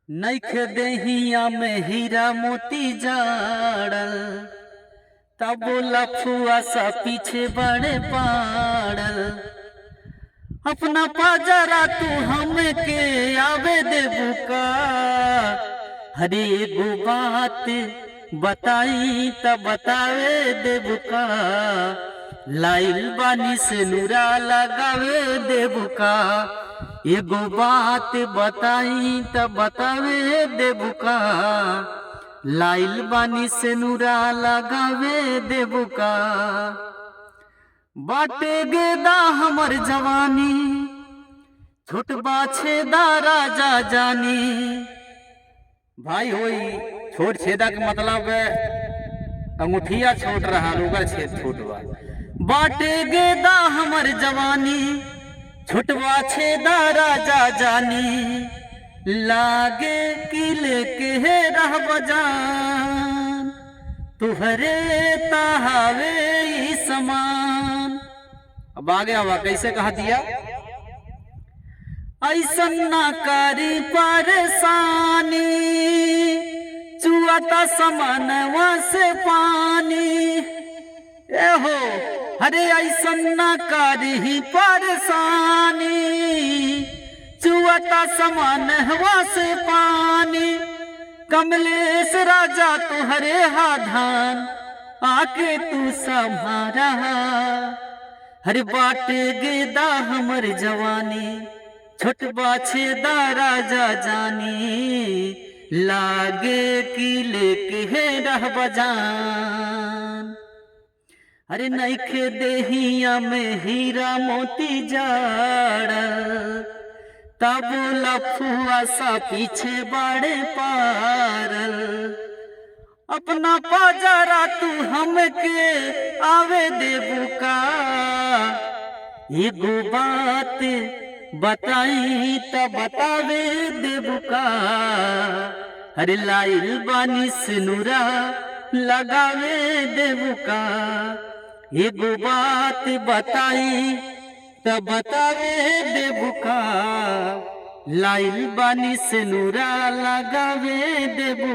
नइखे देहिया में हीरा मोती जाड़ल, तब लफुआ सा पीछे बड़े पाड़ल। अपना पाजरा तू हमें के आवे देबू का, हरे एगो बात बताई त बतावे देबू का। लाइल बानी से नूरा लगावे देबू का, एगो बात बताई त बतावे देबू का। लाइल बानी से नूरा लगावे देबू का। बाटे गेदा हमर जवानी, छोट बाछेदा राजा जानी। भाई होई छोट छेदा के मतलब अंगूठिया छोट रहा लोगर छेद छोट बा। बाटे गेदा हमर जवानी, छोटवा छेदा राजा जानी। लागे किले के रह बजान, तुहरे ताहावे ई समान। अब आगे हवा कैसे कहा दिया, ऐसन ना करी परेशानी, चुआता समनवा से पानी। ए हो अरे ऐसन ना करी परेशानी, चुआता समनवा से पानी। कमलेश राजा तुहरे हाधान, आके तू संभारा। हरे बाटे गेदा हमर जवानी, छोट बाछेदा राजा जानी। लागे किले के रह बजान, अरे नइखे देहिया में हीरा मोती जाड़ल, तब लफुआ सा पीछे बड़े पारल। अपना पाजरा तू हमके आवे देबू का, एगो बात बताई त बतावे देबू का। अरे लाइल बानी से नूरा लगावे देबू का, एगो बात बताई त बतावे देबू का। लाइल बानी से नूरा लगावे देबू।